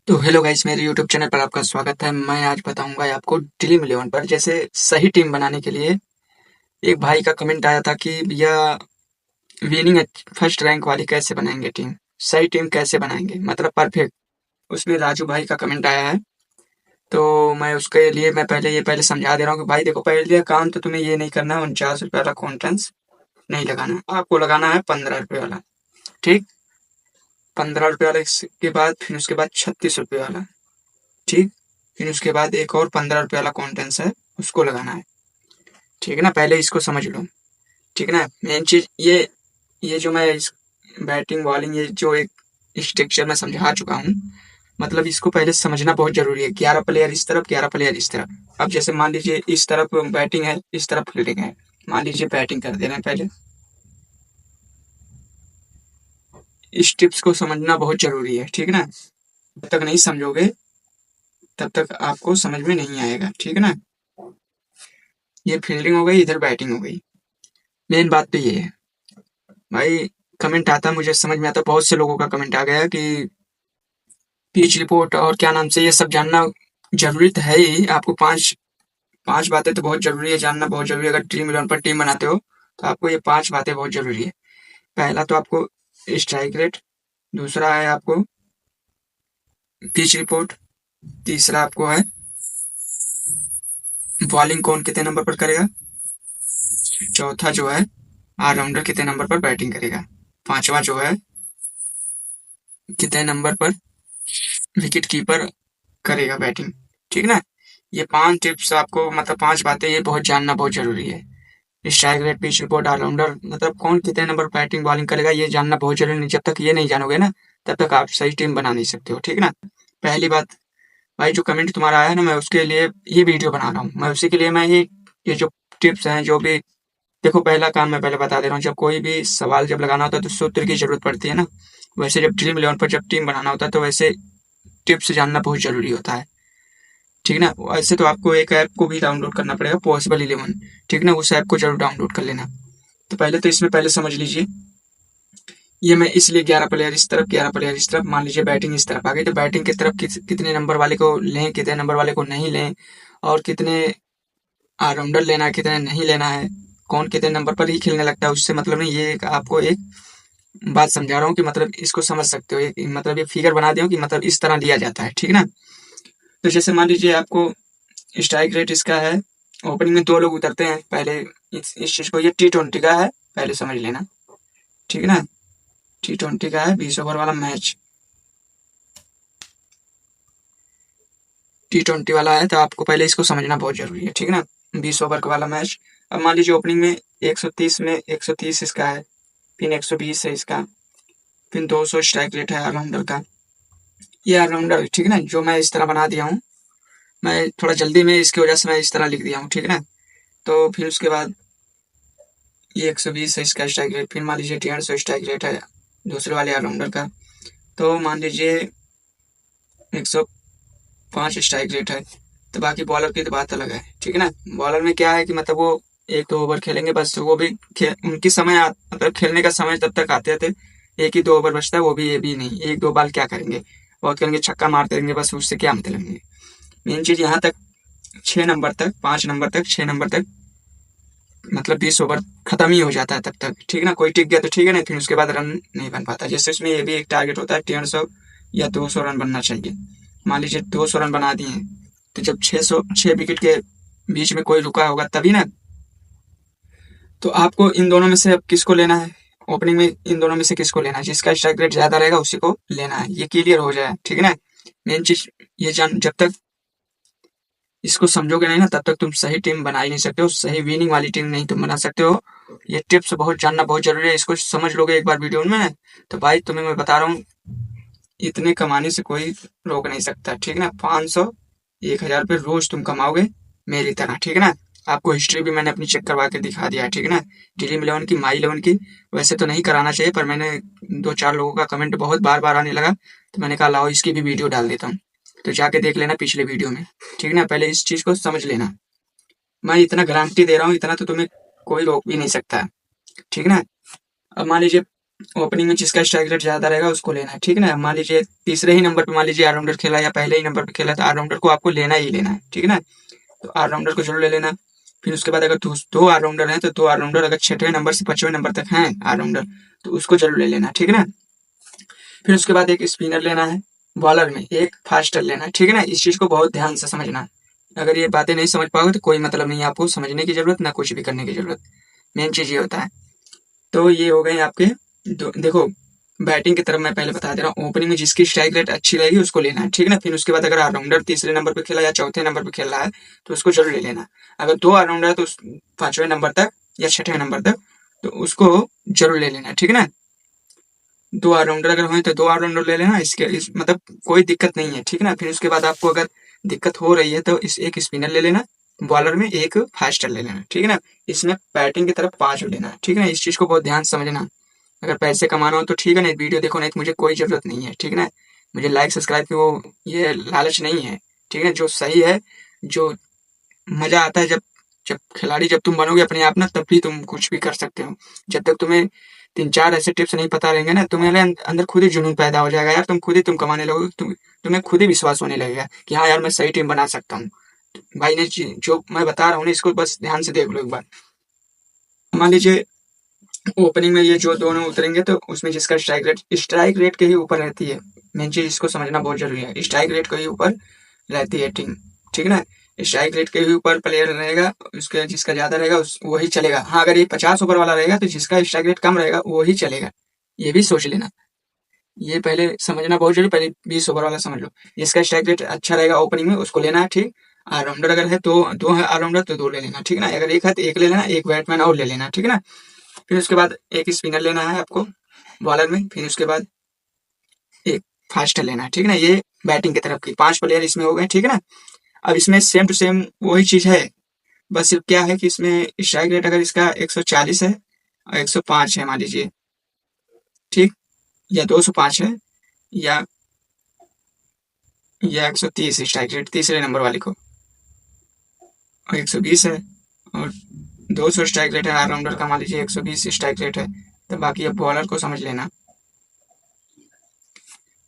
तो hello guys, मेरे YouTube channel पर आपका स्वागत है। मैं आज बताऊंगा आपको ड्रीम इलेवन पर जैसे सही टीम बनाने के लिए। एक भाई का कमेंट आया था कि भैया विनिंग फर्स्ट रैंक वाली कैसे बनाएंगे टीम, सही टीम कैसे बनाएंगे मतलब परफेक्ट। उसमें राजू भाई का कमेंट आया है। तो मैं उसके लिए मैं पहले समझा दे रहा हूँ कि भाई देखो, पहले काम तो तुम्हें ये नहीं करना है, 49 रुपये वाला कॉन्फ्रेंस नहीं लगाना है, आपको लगाना है 15 रुपये वाला। ठीक, 15 रुपये वाले के बाद फिर उसके बाद 36 रुपये वाला। ठीक, फिर उसके बाद एक और 15 रुपये वाला कॉन्टेंस है, उसको लगाना है। ठीक है ना, पहले इसको समझ लो। ठीक है ना, मेन चीज ये जो मैं इस बैटिंग बॉलिंग ये जो एक स्ट्रक्चर में समझा चुका हूँ, मतलब इसको पहले समझना बहुत जरूरी है। 11 प्लेयर इस तरफ, 11 प्लेयर इस तरफ। अब जैसे मान लीजिए इस तरफ बैटिंग है, इस तरफ फील्डिंग है। मान लीजिए बैटिंग कर दे रहे हैं पहले। इस टिप्स को समझना बहुत जरूरी है। ठीक है ना, जब तक नहीं समझोगे तब तक आपको समझ में नहीं आएगा। ठीक है ना, ये फील्डिंग हो गई, इधर बैटिंग हो गई। मेन बात तो ये है भाई। कमेंट आता मुझे समझ में आता, बहुत से लोगों का कमेंट आ गया कि पिच रिपोर्ट और क्या नाम से ये सब जानना जरूरी तो है ही। आपको पांच पांच बातें तो बहुत जरूरी है, जानना बहुत जरूरी है। अगर ड्रीम इलेवन पर टीम बनाते हो तो आपको ये पांच बातें बहुत जरूरी है। पहला तो आपको स्ट्राइक रेट, दूसरा है आपको पिच रिपोर्ट, तीसरा आपको है बॉलिंग कौन कितने नंबर पर करेगा, चौथा जो है ऑलराउंडर कितने नंबर पर बैटिंग करेगा, पांचवा जो है कितने नंबर पर विकेट कीपर करेगा बैटिंग। ठीक ना, ये पांच टिप्स आपको, मतलब पांच बातें ये बहुत जानना बहुत जरूरी है। Strike rate, pitch report, allrounder, मतलब कौन कितने नंबर बैटिंग बॉलिंग करेगा, ये जानना बहुत जरूरी है। जब तक ये नहीं जानोगे ना, तब तक आप सही टीम बना नहीं सकते हो। ठीक ना, पहली बात भाई, जो कमेंट तुम्हारा आया ना, मैं उसके लिए ये वीडियो बना रहा हूँ। मैं उसी के लिए मैं ये जो टिप्स हैं जो भी, देखो पहला काम मैं पहले बता दे रहा हूँ। जब कोई भी सवाल जब लगाना होता है तो सूत्र की जरूरत पड़ती है ना। वैसे जब ड्रीम इलेवन पर जब टीम बनाना होता है तो वैसे टिप्स जानना बहुत जरूरी होता है। ठीक ना, वैसे तो आपको एक ऐप को भी डाउनलोड करना पड़ेगा, पॉसिबल इलेवन। ठीक ना, उस ऐप को जरूर डाउनलोड कर लेना। तो पहले तो इसमें पहले समझ लीजिए, ये मैं इसलिए 11 प्लेयर इस तरफ, 11 प्लेयर इस तरफ, मान लीजिए बैटिंग इस तरफ आ गई तो बैटिंग की तरफ कितने नंबर वाले को लें, कितने नंबर वाले को नहीं लें, और कितने ऑलराउंडर लेना है, कितने नहीं लेना है, कौन कितने नंबर पर ही खेलने लगता है, उससे मतलब नहीं। ये आपको एक बात समझा रहा हूँ कि मतलब इसको समझ सकते हो। एक मतलब ये फिगर बना दिया हूँ कि मतलब इस तरह लिया जाता है। ठीक ना, तो जैसे मान लीजिए आपको स्ट्राइक रेट इसका है, ओपनिंग में दो लोग उतरते हैं पहले। इस चीज को, ये T20 का है, पहले समझ लेना। ठीक है ना, T20 का है 20 ओवर वाला मैच। T20 वाला है तो आपको पहले इसको समझना बहुत जरूरी है। ठीक है ना, 20 ओवर का वाला मैच। अब मान लीजिए ओपनिंग में 130 में 130 इसका है, फिर 120 है इसका, फिर 200 स्ट्राइक रेट है ऑलराउंडर का। ये ऑलराउंडर, ठीक है ना, जो मैं इस तरह बना दिया हूँ। मैं थोड़ा जल्दी में इसकी वजह से मैं इस तरह लिख दिया हूँ। ठीक है ना, तो फिर उसके बाद ये 120 है इसका स्ट्राइक रेट, फिर मान लीजिए 150 स्ट्राइक रेट है दूसरे वाले ऑलराउंडर का। तो मान लीजिए 105 स्ट्राइक रेट है। तो बाकी बॉलर की तो बात अलग है। ठीक है ना, बॉलर में क्या है कि मतलब वो 1-2 ओवर खेलेंगे बस। वो भी उनकी समय मतलब खेलने का समय तब तक आते थे, 1 ही 2 ओवर बचता है, वो भी ये भी नहीं, 1-2 बॉल क्या करेंगे, बहुत करेंगे, छक्का मारते रहेंगे बस, उससे क्या मतलब है। मेन चीज यहाँ तक 6 नंबर तक, 5 नंबर तक, 6 नंबर तक, मतलब 20 ओवर खत्म ही हो जाता है तब तक। ठीक है ना, कोई टिक गया तो ठीक है, नहीं फिर उसके बाद रन नहीं बन पाता। जैसे इसमें ये भी एक टारगेट होता है 150 या 200 रन बनना चाहिए। मान लीजिए 200 रन बना दिए, तो जब 6 विकेट के बीच में कोई रुका होगा तभी ना। तो आपको इन दोनों में से अब किसको लेना है, ओपनिंग में इन दोनों में से किसको लेना है, जिसका स्ट्राइक रेट ज्यादा रहेगा उसी को लेना है। ये क्लियर हो जाए। ठीक है ना, मेन चीज ये जान, जब तक इसको समझोगे नहीं ना तब तक तुम सही टीम बना ही नहीं सकते हो, सही विनिंग वाली टीम नहीं तुम बना सकते हो। ये टिप्स बहुत जानना बहुत जरूरी है। इसको समझ लोगे एक बार वीडियो में तो भाई तुम्हें मैं बता रहा हूँ, इतने कमाने से कोई रोक नहीं सकता। ठीक है ना, 500 1000 रुपये रोज तुम कमाओगे मेरी तरह। ठीक है ना, आपको हिस्ट्री भी मैंने अपनी चेक करवा के दिखा दिया है। ठीक है ना, ड्रीम इलेवन की, माई इलेवन की। वैसे तो नहीं कराना चाहिए, पर मैंने 2-4 लोगों का कमेंट बहुत बार बार आने लगा तो मैंने कहा लाओ इसकी भी वीडियो डाल देता हूँ। तो जाके देख लेना पिछले वीडियो में। ठीक है ना, पहले इस चीज को समझ लेना। मैं इतना गारंटी दे रहा हूँ, इतना तो तुम्हें कोई रोक भी नहीं सकता। ठीक है ना, अब मान लीजिए ओपनिंग में जिसका स्ट्राइक रेट ज्यादा रहेगा उसको लेना है, ठीक है ना। मान लीजिए तीसरे ही नंबर पे मान लीजिए ऑलराउंडर खेला या पहले ही नंबर पे खेला, तो ऑलराउंडर को आपको लेना ही लेना है, ठीक है ना। तो ऑलराउंडर को जरूर ले लेना। फिर उसके बाद अगर दो ऑलराउंडर हैं तो दो ऑलराउंडर अगर 6वें नंबर से 5वें नंबर तक हैं ऑलराउंडर, तो उसको जरूर ले लेना, ठीक है ना। फिर उसके बाद एक स्पिनर लेना है, बॉलर में एक फास्टर लेना है, ठीक है ना। इस चीज को बहुत ध्यान से समझना है। अगर ये बातें नहीं समझ पाओगे तो कोई मतलब नहीं है, आपको समझने की जरूरत ना कुछ भी करने की जरूरत। मेन चीज ये होता है। तो ये हो गए आपके देखो बैटिंग की तरफ मैं पहले बता दे रहा हूँ। ओपनिंग में जिसकी स्ट्राइक रेट अच्छी रहेगी उसको लेना है, ठीक है ना। फिर उसके बाद अगर ऑलराउंडर तीसरे नंबर पे खेला या चौथे नंबर पे खेल रहा है तो उसको जरूर ले लेना। अगर दो ऑलराउंडर है तो 5वें नंबर तक या 6वें नंबर तक, तो उसको जरूर ले लेना, ठीक है ना। दो ऑलराउंडर अगर हो तो दो ऑलराउंडर ले लेना, मतलब कोई दिक्कत नहीं है, ठीक है ना। फिर उसके बाद आपको अगर दिक्कत हो रही है तो एक स्पिनर ले लेना, बॉलर में एक फास्टर ले लेना, ठीक है ना। इसमें बैटिंग की तरफ 5 लेना, ठीक है ना। इस चीज को बहुत ध्यान से समझना। अगर पैसे कमाना हो तो ठीक है ना, वीडियो देखो, नहीं तो मुझे कोई जरूरत नहीं है, ठीक है ना। मुझे लाइक सब्सक्राइब की वो ये लालच नहीं है, ठीक है। जो सही है, जो मजा आता है जब जब खिलाड़ी जब तुम बनोगे अपने आप ना, तब भी तुम कुछ भी कर सकते हो। जब तक तुम्हें 3-4 ऐसे टिप्स नहीं पता रहेंगे ना, तुम्हारे अंदर खुद ही जुनून पैदा हो जाएगा यार। तुम कमाने लगोगे, तुम्हें खुद ही विश्वास होने लगेगा कि हाँ यार मैं सही टीम बना सकता हूँ। भाई ने जो मैं बता रहा हूँ ना, इसको बस ध्यान से देख लो एक बार। मान लीजिए ओपनिंग में ये जो दोनों उतरेंगे तो उसमें जिसका स्ट्राइक रेट के ही ऊपर रहती है। मेन चीज इसको समझना बहुत जरूरी है, स्ट्राइक रेट के ही ऊपर रहती है टीम, ठीक है ना। स्ट्राइक रेट के ही ऊपर प्लेयर रहेगा, उसके जिसका ज्यादा रहेगा वही चलेगा। हाँ, अगर ये 50 ओवर वाला रहेगा तो जिसका स्ट्राइक रेट कम रहेगा वही चलेगा, ये भी सोच लेना। ये पहले समझना बहुत जरूरी। पहले 20 ओवर वाला समझ लो, जिसका स्ट्राइक रेट अच्छा रहेगा ओपनिंग में उसको लेना है, ठीक। ऑलराउंडर अगर है तो दो है ऑलराउंडर तो दो ले लेना, ठीक है ना। अगर एक है तो एक ले लेना, एक बैट्समैन और ले लेना, ठीक है ना। फिर उसके बाद एक स्पिनर लेना है आपको बॉलर में। फिर उसके बाद एक फास्टर लेना है, ठीक है ना। ये बैटिंग की तरफ की 5 प्लेयर इसमें हो गए, ठीक है ना। अब इसमें सेम टू सेम वही चीज है, बस सिर्फ क्या है कि इसमें स्ट्राइक रेट अगर इसका 140 है और 105 है मान लीजिए, ठीक, या 205 है, या 130 स्ट्राइक रेट तीसरे नंबर वाले को, और 120 है, और 200 स्ट्राइक रेट है ऑलराउंडर का, मान लीजिए 120 स्ट्राइक रेट है। तो बाकी अब बॉलर को समझ लेना।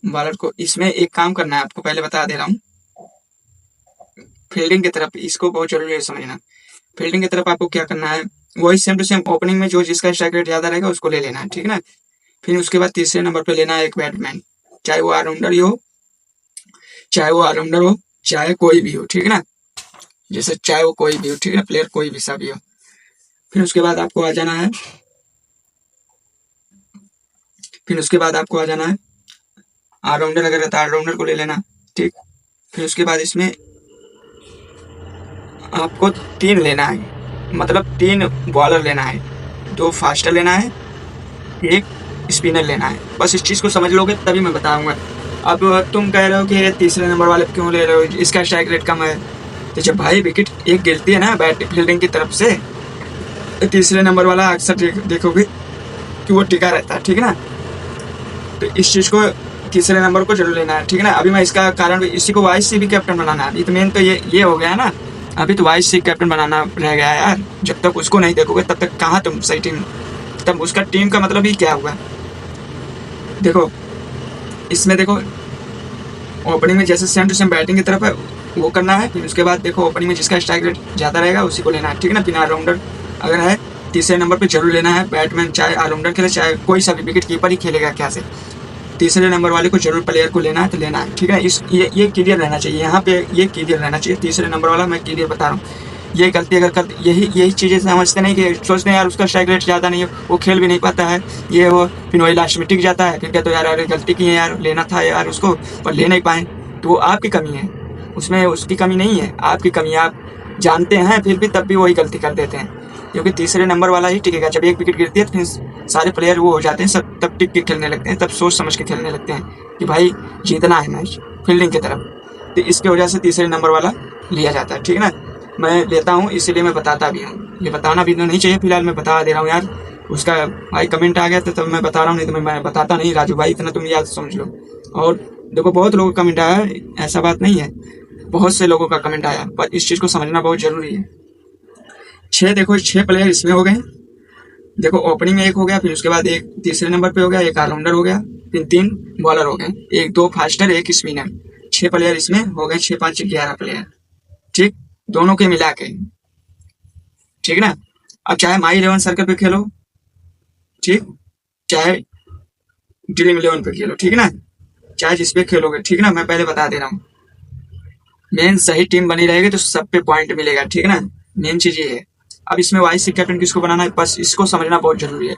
बॉलर को इसमें एक काम करना है, आपको पहले बता दे रहा हूँ। फील्डिंग की तरफ इसको बहुत जरूरी है समझना। फील्डिंग की तरफ आपको क्या करना है, वही सेम टू सेम ओपनिंग में जो जिसका स्ट्राइक रेट ज्यादा रहेगा उसको ले लेना है, ठीक है ना। फिर उसके बाद तीसरे नंबर पे लेना है एक बैट्समैन, चाहे वो ऑलराउंडर ही हो, चाहे वो ऑलराउंडर हो, चाहे कोई भी हो, ठीक है ना। जैसे चाहे वो कोई भी हो, ठीक है ना, प्लेयर कोई भी सा भी हो। फिर उसके बाद आपको आ जाना है, फिर उसके बाद आपको आ जाना है ऑलराउंडर अगर है तो ऑलराउंडर को ले लेना, ठीक। फिर उसके बाद इसमें आपको 3 लेना है, मतलब 3 बॉलर लेना है, 2 फास्टर लेना है, एक स्पिनर लेना है। बस इस चीज को समझ लोगे तभी मैं बताऊंगा। अब तुम कह रहे हो कि तीसरे नंबर वाले क्यों ले रहे हो, इसका स्ट्राइक रेट कम है। तो जब भाई विकेट एक गिरती है ना बैट फील्डिंग की तरफ से, तो तीसरे नंबर वाला अक्सर देखोगे कि वो टिका रहता है, ठीक है ना। तो इस चीज को तीसरे नंबर को जरूर लेना है, ठीक है ना। अभी मैं इसका कारण इसी को वाइस सी भी कैप्टन बनाना है, तो मेन तो ये हो गया ना। अभी तो वाइस सी कैप्टन बनाना रह गया है यार। जब तक उसको नहीं देखोगे तब तक कहाँ तुम सही टीम, तब उसका टीम का मतलब ही क्या हुआ। देखो इसमें देखो ओपनिंग में जैसे सेम टू सेम बैटिंग की तरफ है वो करना है। फिर उसके बाद देखो ओपनिंग में जिसका स्ट्राइक रेट ज्यादा रहेगा उसी को लेना है, ठीक है ना। फिर ऑलराउंडर अगर है तीसरे नंबर पे जरूर लेना है बैट्समैन, चाहे ऑलराउंडर खेले चाहे कोई सा भी, विकेट कीपर ही खेलेगा क्या से, तीसरे नंबर वाले को जरूर प्लेयर को लेना है तो लेना है, ठीक है। इस ये क्लियर रहना चाहिए यहाँ पे, ये क्लियर रहना चाहिए। तीसरे नंबर वाला मैं क्लियर बता रहा हूँ। ये गलती अगर कर यही चीजें समझते नहीं कि सोचते हैं यार उसका स्ट्राइक रेट ज्यादा नहीं है, वो खेल भी नहीं पाता है, ये वो, फिर वही लास्ट में टिक जाता है। फिर कहते हो यार अरे गलती की है यार, लेना था यार उसको पर ले नहीं पाए। तो वो आपकी कमी है, उसमें उसकी कमी नहीं है, आपकी कमी है। आप जानते हैं फिर भी तब भी वही गलती कर देते हैं, क्योंकि तीसरे नंबर वाला ही टिकेगा। जब एक विकेट गिरती है तो फिर सारे प्लेयर वो हो जाते हैं, सब तब टिक के खेलने लगते हैं, तब सोच समझ के खेलने लगते हैं कि भाई जीतना है मैच फील्डिंग की तरफ। तो इसकी वजह से तीसरे नंबर वाला लिया जाता है, ठीक है ना। मैं लेता हूँ इसीलिए मैं बताता भी हूँ, ये बताना भी तो नहीं चाहिए, फिलहाल मैं बता दे रहा हूँ यार। उसका भाई कमेंट आ गया तो मैं बता रहा हूँ, नहीं तो मैं बताता नहीं राजू भाई, इतना तुम याद समझ लो। और देखो बहुत लोगों का कमेंट आया, ऐसा बात नहीं है, बहुत से लोगों का कमेंट आया, पर इस चीज को समझना बहुत जरूरी है। 6 देखो 6 प्लेयर इसमें हो गए, देखो ओपनिंग में एक हो गया, फिर उसके बाद एक तीसरे नंबर पे हो गया, एक ऑलराउंडर हो गया, फिर 3 बॉलर हो गए, एक 2 फास्टर, एक स्पिनर, 6 प्लेयर इसमें हो गए, 6 5 11 प्लेयर। ठीक, दोनों के मिला के। ठीक ना। अब चाहे माई 11 सर्कल पे खेलो, ठीक, चाहे ड्रीम 11 पे खेलो, ठीक ना, चाहे जिस पे खेलोगे, ठीक ना, मैं पहले बता दे रहा हूँ। मेन सही टीम बनी रहेगी तो सब पे पॉइंट मिलेगा, ठीक ना। मेन चीज ये है। अब इसमें वाइस कैप्टन किसको बनाना है, बस इसको समझना बहुत जरूरी है।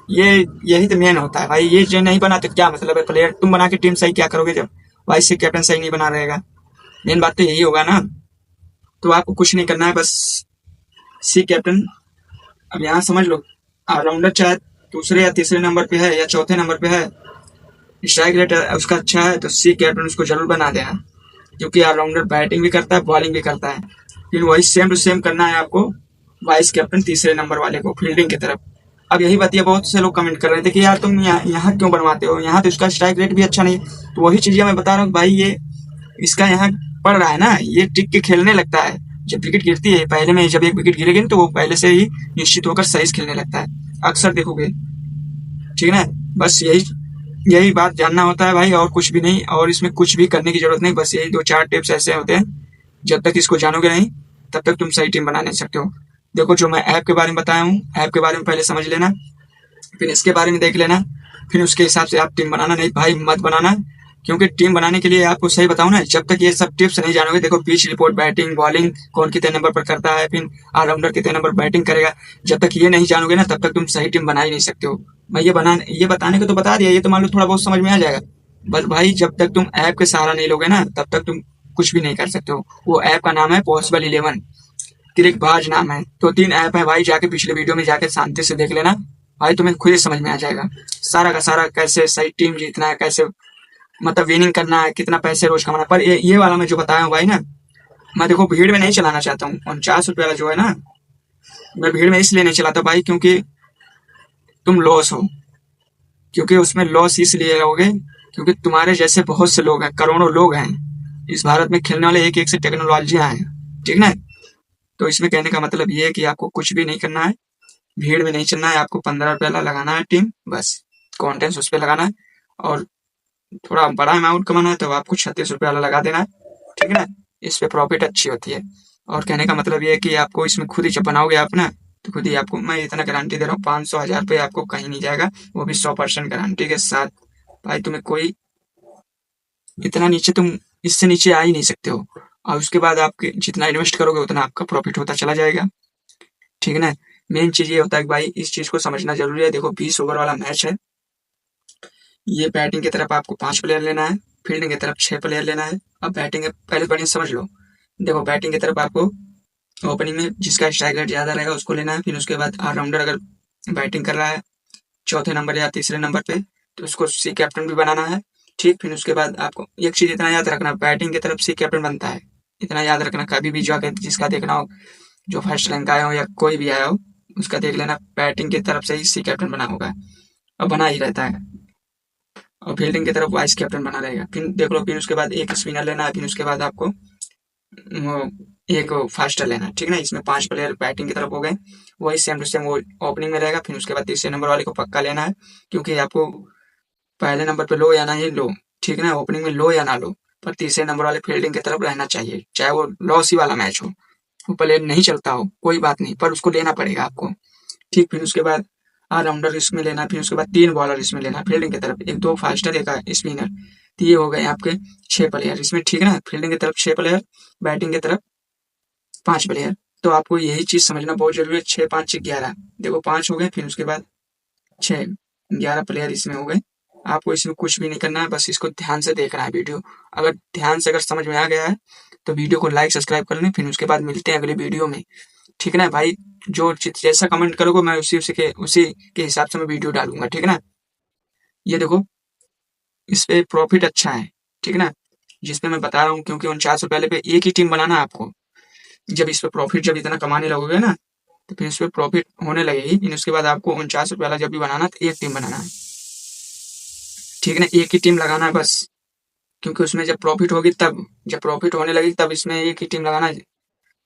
यही तो मेन होता है भाई। ये जो नहीं बना तो क्या मतलब है, प्लेयर तुम बना के टीम सही क्या करोगे जब वाइस कैप्टन सही नहीं बना रहेगा। मेन बात तो यही होगा ना। तो आपको कुछ नहीं करना है, बस सी कैप्टन। अब यहाँ समझ लो, ऑलराउंडर चाहे दूसरे या तीसरे नंबर पे है या चौथे नंबर पे है, स्ट्राइक रेट उसका अच्छा है, तो सी कैप्टन उसको जरूर बना देना, क्योंकि ऑलराउंडर बैटिंग भी करता है, बॉलिंग भी करता है। फिर वही सेम टू सेम करना है आपको वाइस कैप्टन तीसरे नंबर वाले को फील्डिंग की तरफ। अब यही बात, ये बहुत से लोग कमेंट कर रहे थे कि यार तुम यहाँ क्यों बनवाते हो, यहाँ तो इसका स्ट्राइक रेट भी अच्छा नहीं है। तो वही चीजें मैं बता रहा हूँ भाई, ये इसका यहाँ पड़ रहा है ना, ये टिक के खेलने लगता है। जब विकेट गिरती है पहले में, जब एक विकेट गिरेगी तो वो पहले से ही निश्चित होकर सही खेलने लगता है, अक्सर देखोगे, ठीक है। बस यही यही बात जानना होता है भाई, और कुछ भी नहीं। और इसमें कुछ भी करने की जरूरत नहीं, बस यही 2 4 टिप्स ऐसे होते हैं, जब तक इसको जानोगे नहीं तब तक तुम सही टीम बना नहीं सकते हो। देखो, जो मैं ऐप के बारे में बताया हूँ, ऐप के बारे में पहले समझ लेना, फिर इसके बारे में देख लेना, फिर उसके हिसाब से आप टीम बनाना। नहीं भाई मत बनाना, क्योंकि टीम बनाने के लिए आपको सही बताऊं ना, जब तक ये सब टिप्स नहीं जानोगे, देखो पिच रिपोर्ट, बैटिंग, बॉलिंग, कौन कितने नंबर पर करता है, फिर ऑलराउंडर कितने नंबर बैटिंग करेगा, जब तक ये नहीं जानोगे ना तब तक तुम सही टीम बना ही नहीं सकते हो। मैं ये बताने को तो बता दिया, ये तो मान लो थोड़ा बहुत समझ में आ जाएगा। बस भाई जब तक तुम ऐप के सहारा नहीं लोगे ना तब तक तुम कुछ भी नहीं कर सकते हो। वो ऐप का नाम है पॉसिबल 11, क्रिक बाज नाम है। 2 3 ऐप है भाई, जाके पिछले वीडियो में जाके शांति से देख लेना भाई, तुम्हें खुद ही समझ में आ जाएगा सारा का सारा, कैसे सही टीम जीतना है, कैसे मतलब विनिंग करना है, कितना पैसे रोज कमाना। पर ये वाला मैं जो बताया हूँ भाई ना, मैं देखो भीड़ में नहीं चलाना चाहता हूँ। 49 रुपये वाला जो है ना, मैं भीड़ में इसलिए नहीं चलाता भाई, क्योंकि तुम लॉस हो। क्योंकि उसमें लॉस इसलिए रहोगे क्योंकि तुम्हारे जैसे बहुत से लोग हैं, करोड़ों लोग हैं इस भारत में, खेलने वाले एक एक से टेक्नोलॉजियां हैं, ठीक ना। तो इसमें कहने का मतलब ये है कि आपको कुछ भी नहीं करना है, भीड़ में नहीं चलना है, आपको 15 रुपये वाला लगाना है टीम, बस कॉन्टेंस उस पर लगाना है। और थोड़ा बड़ा अमाउंट कमाना है तो आपको 36 रुपये वाला लगा देना है, ठीक है ना। इस पे प्रॉफिट अच्छी होती है। और कहने का मतलब ये है कि आपको इसमें खुद ही जब बनाओगे आप ना, तो खुद ही आपको मैं इतना गारंटी दे रहा हूँ, 500 1000 रुपये आपको कहीं नहीं जाएगा, वो भी 100% गारंटी के साथ। भाई तुम्हें कोई इतना नीचे, तुम इससे नीचे आ ही नहीं सकते हो। और उसके बाद आपके जितना इन्वेस्ट करोगे उतना आपका प्रॉफिट होता चला जाएगा, ठीक है ना। मेन चीज ये होता है कि भाई इस चीज को समझना जरूरी है। देखो 20 ओवर वाला मैच है, ये बैटिंग की तरफ आपको 5 प्लेयर लेना है, फील्डिंग की तरफ 6 प्लेयर लेना है। अब बैटिंग पहले बढ़िया समझ लो। देखो बैटिंग की तरफ आपको ओपनिंग में जिसका स्ट्राइक रेट ज्यादा रहेगा उसको लेना है, फिर उसके बाद ऑलराउंडर अगर बैटिंग कर रहा है चौथे नंबर या तीसरे नंबर पे तो उसको सी कैप्टन भी बनाना है, ठीक। फिर उसके बाद आपको एक चीज इतना याद रखना, बैटिंग की तरफ सी कैप्टन बनता है, इतना याद रखना। कभी भी जाके जिसका देखना हो, जो फर्स्ट रैंक आया हो या कोई भी आया हो, उसका देख लेना, बैटिंग की तरफ से ही सी कैप्टन बना होगा और बना ही रहता है। और फील्डिंग की तरफ वाइस कैप्टन बना रहेगा। फिर देख लो, फिर उसके बाद एक स्पिनर लेना है, फिर उसके बाद आपको एक फास्टर लेना है, ठीक ना। इसमें 5 प्लेयर बैटिंग की तरफ हो गए, वही सेम टू सेम वो ओपनिंग में रहेगा। फिर उसके बाद तीसरे नंबर वाले को पक्का लेना है, क्योंकि आपको पहले नंबर पे लो या ना ही लो, ठीक ना, ओपनिंग में लो या ना लो, पर तीसरे नंबर वाले फील्डिंग की तरफ रहना चाहिए, चाहे वो लॉस ही वाला मैच हो, वो प्लेयर नहीं चलता हो, कोई बात नहीं, पर उसको लेना पड़ेगा आपको, ठीक। फिर उसके बाद ऑलराउंडर इसमें लेना, फिर उसके बाद 3 बॉलर इसमें लेना फील्डिंग की तरफ, एक 2 फास्टर एक स्पिनर। तो ये हो गए आपके 6 प्लेयर इसमें, ठीक है ना। फील्डिंग की तरफ 6 प्लेयर, बैटिंग की तरफ 5 प्लेयर। तो आपको यही चीज समझना बहुत जरूरी है। 6 5 11, देखो 5 हो गए, फिर उसके बाद 6 11 प्लेयर इसमें हो गए। आपको इसमें कुछ भी नहीं करना है, बस इसको ध्यान से देखना है वीडियो। अगर ध्यान से अगर समझ में आ गया है तो वीडियो को लाइक सब्सक्राइब कर लें। फिर उसके बाद मिलते हैं अगले वीडियो में, ठीक है ना भाई। जो जैसा कमेंट करोगे मैं उसी के हिसाब से मैं वीडियो डालूंगा, ठीक है ना। ये देखो इस पे प्रॉफिट अच्छा है, ठीक है ना, जिसपे मैं बता रहा हूँ, क्योंकि 49 रुपये वाले पे एक ही टीम बनाना है आपको। जब इस पे प्रॉफिट जब इतना कमाने लगोगे ना तो फिर इस पे प्रॉफिट होने लगेगी। फिर उसके बाद आपको 49 रुपये वाला जब भी बनाना तो एक टीम बनाना है, ठीक है ना, एक ही टीम लगाना है बस। क्योंकि उसमें जब प्रॉफिट होगी तब, जब प्रॉफिट होने लगेगी तब इसमें एक ही टीम लगाना है।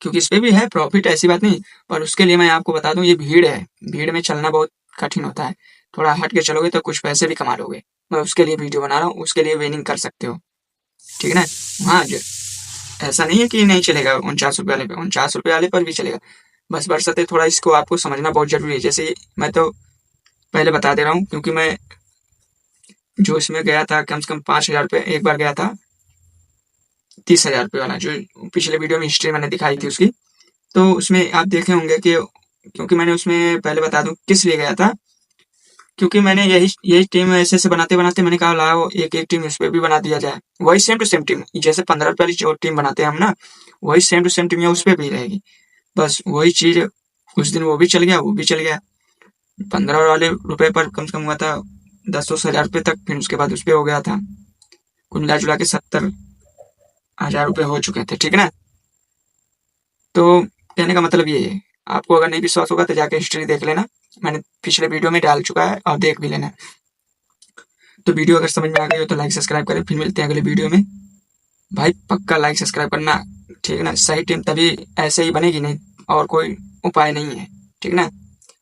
क्योंकि इस पे भी है प्रॉफिट, ऐसी बात नहीं, पर उसके लिए मैं आपको बता दूं ये भीड़ है, भीड़ में चलना बहुत कठिन होता है, थोड़ा हट के चलोगे तो कुछ पैसे भी कमा लोगे। मैं उसके लिए वीडियो बना रहा हूँ, उसके लिए विनिंग कर सकते हो, ठीक है ना। हाँ, ऐसा नहीं है कि नहीं चलेगा 49 रुपये वाले पे, 49 रुपये वाले पर भी चलेगा। बस बरसते थोड़ा इसको आपको समझना बहुत जरूरी है। जैसे मैं तो पहले बता दे रहा हूँ, क्योंकि मैं जो इसमें गया था कम से कम 5,000 रुपये, एक बार गया था 30,000 रुपये वाला, जो पिछले वीडियो में हिस्ट्री मैंने दिखाई थी उसकी। तो उसमें आप देखे होंगे कि, क्योंकि मैंने उसमें पहले बता दूं किस लिए गया था, क्योंकि मैंने यही टीम ऐसे ऐसे बनाते बनाते मैंने कहा लाओ एक एक टीम इस पे भी बना दिया जाए, वही सेम टू सेम टीम, जैसे 15 रुपये वाली जो टीम बनाते हैं हम ना, वही सेम टू सेम टीम उस पर भी रहेगी। बस वही चीज उस दिन वो भी चल गया, वो भी चल गया। 15 वाले रुपए पर कम से कम हुआ था 10-10 हज़ार रुपये तक, फिर उसके बाद उस पर हो गया था कुल मिला जुला के 70,000 रुपये हो चुके थे, ठीक है ना। तो कहने का मतलब ये है, आपको अगर नहीं विश्वास होगा तो जाके हिस्ट्री देख लेना, मैंने पिछले वीडियो में डाल चुका है और देख भी लेना। तो वीडियो अगर समझ में आ गई हो तो लाइक सब्सक्राइब करें, फिर मिलते हैं अगले वीडियो में। भाई पक्का लाइक सब्सक्राइब करना, ठीक है ना। सही टीम तभी ऐसे ही बनेगी, नहीं और कोई उपाय नहीं है, ठीक है ना।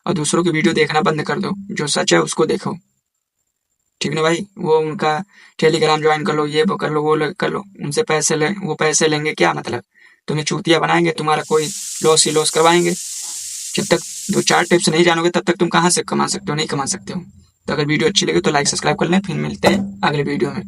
और दूसरों की वीडियो देखना बंद कर दो, जो सच है उसको देखो, ठीक है ना भाई। वो उनका टेलीग्राम ज्वाइन कर लो, ये वो कर लो, वो कर लो, उनसे पैसे ले, वो पैसे लेंगे क्या मतलब, तुम्हें चूतिया बनाएंगे, तुम्हारा कोई लॉस ही लॉस करवाएंगे। जब तक 2-4 टिप्स नहीं जानोगे तब तक तुम कहाँ से कमा सकते हो, नहीं कमा सकते हो। तो अगर वीडियो अच्छी लगी तो लाइक सब्सक्राइब कर लें, फिर मिलते हैं अगले वीडियो में।